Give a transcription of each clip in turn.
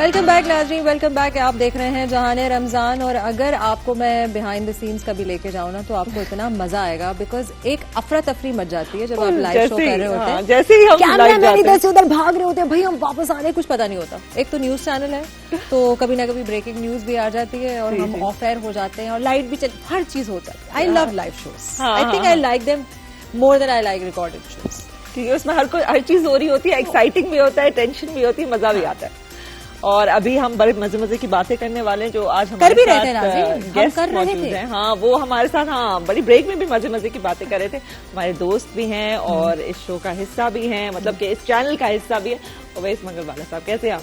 Welcome back नाज़रीन, welcome back. आप देख रहे हैं जहाने रमजान। और अगर आपको मैं बिहाइंड द सीन्स कभी लेके जाऊँ ना तो आपको इतना मजा आएगा, बिकॉज एक अफरा तफरी मच जाती है जब आप लाइव शो कर रहे होते हैं। जैसे ही हम कैमरामैन इधर से उधर भाग रहे होते हैं, भाई हम वापस आ रहे हैं, कुछ पता नहीं होता। एक तो न्यूज चैनल है तो कभी ना कभी ब्रेकिंग न्यूज भी आ जाती है और हम ऑफ एयर हो जाते हैं और लाइट भी हर चीज हो जाती है। I love live shows. I think I like them more than I like recorded shows, क्योंकि उसमें हर चीज हो रही होती है, एक्साइटिंग भी होता है, टेंशन भी होती है, मजा भी आता है। और अभी हम बड़े मजे की बातें करने वाले हैं जो आज हमारे साथ गेस्ट मौजूद हैं। हाँ, वो हमारे साथ बड़ी ब्रेक में भी मजे की बातें कर रहे थे। हमारे दोस्त भी हैं और इस शो का हिस्सा भी हैं, मतलब कि इस चैनल का हिस्सा भी है। ओवैस मंगलवाला साहब, कैसे आप?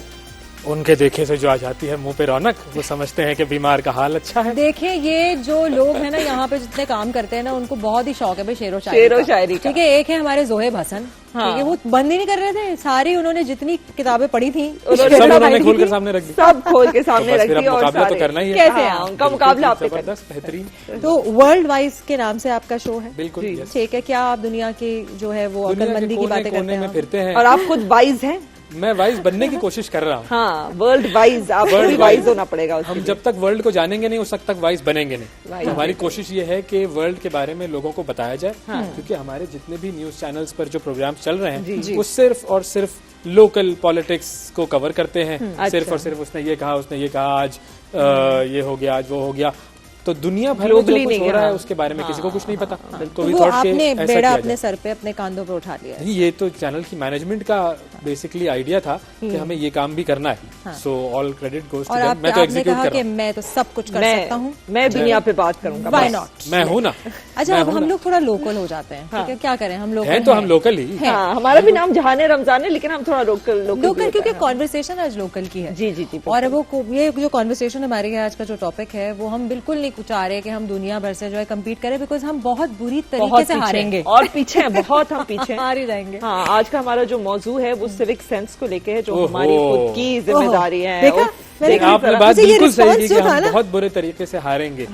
उनके देखे से जो आ जाती है मुंह पे रौनक, वो समझते हैं कि बीमार का हाल अच्छा है। देखिए, ये जो लोग हैं ना यहाँ पे जितने काम करते हैं ना, उनको बहुत ही शौक है भाई शेरो शायरी का। ठीक है, एक है हमारे जोहेब हसन, ठीक है, वो बंद ही नहीं कर रहे थे। सारी उन्होंने जितनी किताबें पढ़ी थी उन्होंने खोल कर सामने रख दी, सब खोल के सामने रख दी। और मुकाबला तो करना ही है। कैसे उनका मुकाबला आपने जबरदस्त, बेहतरीन। तो वर्ल्ड वाइज के नाम से आपका शो है, बिल्कुल ठीक है। क्या आप दुनिया की जो है वो अकलमंदी की बातें करते हैं, फिरते हैं और आप खुद वाइज हैं? मैं वाइज बनने की कोशिश कर रहा हूँ। हाँ, वर्ल्ड वाइज, आपको भी वाइज होना पड़ेगा। हम जब तक वर्ल्ड को जानेंगे नहीं उस तक वाइज बनेंगे नहीं। हमारी कोशिश ये है कि वर्ल्ड के बारे में लोगों को बताया जाए, क्योंकि हमारे जितने भी न्यूज चैनल्स पर जो प्रोग्राम चल रहे हैं वो सिर्फ और सिर्फ लोकल पॉलिटिक्स को कवर करते हैं। सिर्फ और सिर्फ उसने ये कहा, उसने ये कहा, आज ये हो गया, आज वो हो गया। तो दुनिया भर में जो कुछ हो रहा है उसके बारे में किसी को कुछ नहीं पता। तो वो आपने बेड़ा अपने सर पे, अपने कांधों पे उठा लिया। ये तो चैनल की मैनेजमेंट का बेसिकली आइडिया था कि हमें ये काम भी करना है। So all credit goes to them. मैं तो एग्जीक्यूट कर रहा हूं। मैं तो सब कुछ कर सकता हूं, मैं दुनिया पे बात करूंगा, व्हाई नॉट, मैं हूं ना। अच्छा, अब हम लोग थोड़ा लोकल हो जाते हैं, ठीक है, क्या करें, हम लोग हैं तो हम लोकल ही। हमारा भी नाम जहाने रमजान है, लेकिन हम थोड़ा लोकल क्योंकि कॉन्वर्सेशन आज लोकल की है। जी। और वो ये जो कॉन्वर्सेशन हमारी आज का जो टॉपिक है वो हम बिल्कुल नहीं चाह रहे कि हम दुनिया भर से जो है कम्पीट करें, बिकॉज हम बहुत बुरी तरीके से हारेंगे और पीछे बहुत हम पीछे हार ही जाएंगे। हाँ, आज का हमारा जो मौजू है वो सिविक सेंस को लेके है, जो हमारी खुद की जिम्मेदारी है। आपने बात बिल्कुल सही की कि हम बहुत बुरे तरीके से हारेंगे।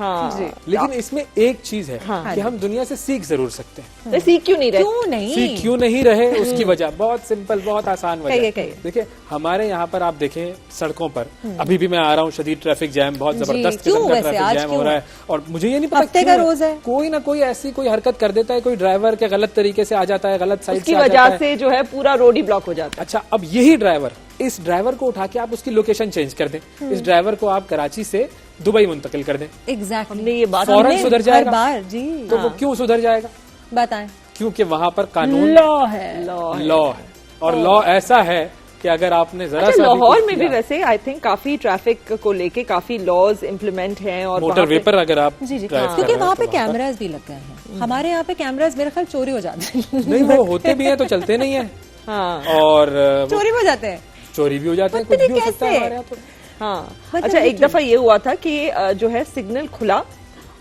लेकिन इसमें एक चीज है कि हम दुनिया से सीख जरूर सकते हैं। सीख क्यों नहीं रहे? सीख क्यों नहीं रहे? उसकी वजह बहुत सिंपल, बहुत आसान वजह। देखिए, हमारे यहाँ पर आप देखें सड़कों पर अभी भी मैं आ रहा हूँ, शदीद ट्रैफिक जैम, बहुत जबरदस्त किस्म का ट्रैफिक जैम हो रहा है। और मुझे ये नहीं पता हफ्ते का रोज है, कोई ना कोई ऐसी कोई हरकत कर देता है, कोई ड्राइवर के गलत तरीके से आ जाता है, गलत साइड की वजह से जो है पूरा रोड ही ब्लॉक हो जाता है। अच्छा, अब यही ड्राइवर, इस ड्राइवर को उठा के आप उसकी लोकेशन चेंज कर दें, इस ड्राइवर को आप कराची से दुबई मुंतकिल कर दें, एग्जैक्टली, ये बात फौरन सुधर जाएगा। बार जी, तो वो क्यों सुधर जाएगा बताएं? क्योंकि वहां पर कानून, लॉ है। और लॉ ऐसा है कि अगर आपने जरा सा लाहौर में भी वैसे आई थिंक काफी ट्रैफिक को लेके काफी लॉज इम्प्लीमेंट हैं। और मोटर वे पर अगर आप जी क्योंकि वहाँ पे कैमराज भी लग गए हैं। हमारे यहाँ पे कैमराज मेरे ख्याल चोरी हो जाते हैं। नहीं, वो होते भी हैं तो चलते नहीं है। और चोरी हो जाते हैं, चोरी भी हो जाते हैं, कुछ भी हो सकता है हमारे यहाँ तो। हाँ, अच्छा, एक दफा ये हुआ था कि जो है सिग्नल खुला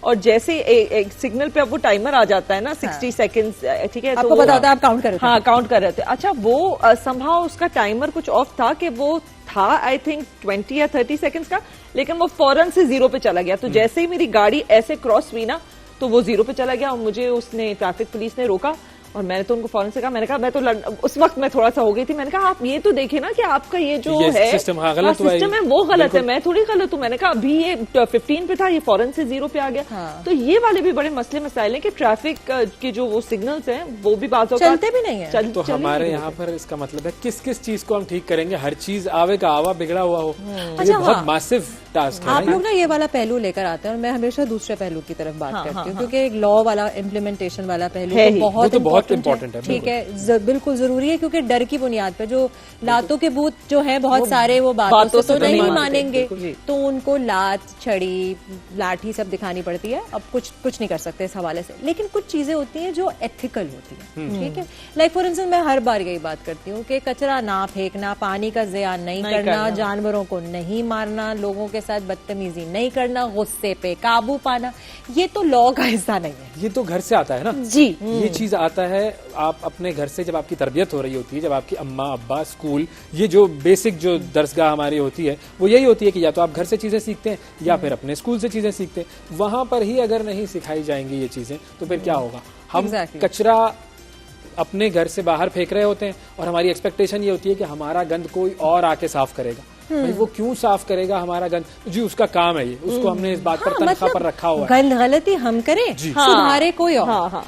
और जैसे एक सिग्नल पे अब वो टाइमर आ जाता है ना, 60 सेकंड्स, ठीक है, आपको पता होता है, आप काउंट कर रहे थे। हाँ, काउंट कर रहे थे। अच्छा, वो संभव उसका टाइमर कुछ ऑफ था कि वो था आई थिंक 20 या 30 सेकंड्स का, लेकिन वो फौरन से 0 पे चला गया। तो जैसे ही मेरी गाड़ी ऐसे क्रॉस हुई ना तो वो 0 पे चला गया और मुझे उसने ट्रैफिक पुलिस ने रोका और मैंने तो उनको फौरन से कहा, मैंने कहा मैं तो उस वक्त मैं थोड़ा सा हो गई थी, मैंने कहा आप ये तो देखिए ना कि आपका ये जो है सिस्टम सिस्टम है वो गलत है, मैं थोड़ी गलत हूँ। मैंने कहा अभी ये 15 पे था, ये फौरन से 0 पे आ गया। तो ये वाले भी बड़े मसले मसाइल हैं कि ट्रैफिक के जो वो सिग्नल्स हैं वो भी बात चलते भी नहीं है। तो हमारे यहाँ पर इसका मतलब है किस किस चीज को हम ठीक करेंगे, हर चीज आवे का आवा बिगड़ा हुआ हो। अच्छा, बहुत मासिव टास्क है। आप लोग ना ये वाला पहलू लेकर आते हैं और मैं हमेशा दूसरे पहलू की तरफ बात करती हूँ, क्योंकि एक लॉ वाला इम्प्लीमेंटेशन वाला पहलू बहुत इम्पोर्टेंट है। ठीक है, बिल्कुल जरूरी है, क्योंकि डर की बुनियाद पे जो लातों के बूथ जो है बहुत सारे वो बातों से तो नहीं मानेंगे, तो उनको लात, छड़ी, लाठी सब दिखानी पड़ती है। अब कुछ नहीं कर सकते इस हवाले से, लेकिन कुछ चीजें होती हैं जो एथिकल होती है। ठीक है, लाइक फॉर इंस्टेंस मैं हर बार यही बात करती हूँ कि कचरा ना फेंकना, पानी का ज़िया नहीं करना, जानवरों को नहीं मारना, लोगों के साथ बदतमीजी नहीं करना, गुस्से पे काबू पाना, ये तो लॉ का हिस्सा नहीं है। ये तो घर से आता है ना जी, ये चीज आता है आप अपने घर से, जब आपकी तरबियत हो रही होती है, जब आपकी अम्मा अब्बा स्कूल, ये जो बेसिक जो दरसगाह हमारी होती है वो यही होती है कि या तो आप घर से चीजें सीखते हैं या फिर अपने स्कूल से चीजें सीखते हैं। वहां पर ही अगर नहीं सिखाई जाएंगी ये चीजें तो फिर क्या होगा? हम कचरा अपने घर से बाहर फेंक रहे होते हैं और हमारी एक्सपेक्टेशन ये होती है कि हमारा गंद कोई और आके साफ करेगा। भाई वो क्यों साफ करेगा हमारा गंद? जी उसका काम है ये, उसको हमने इस बात पर तनख्वाह पर रखा हुआ है। गंद गलती हम करें, सुधारे कोई और।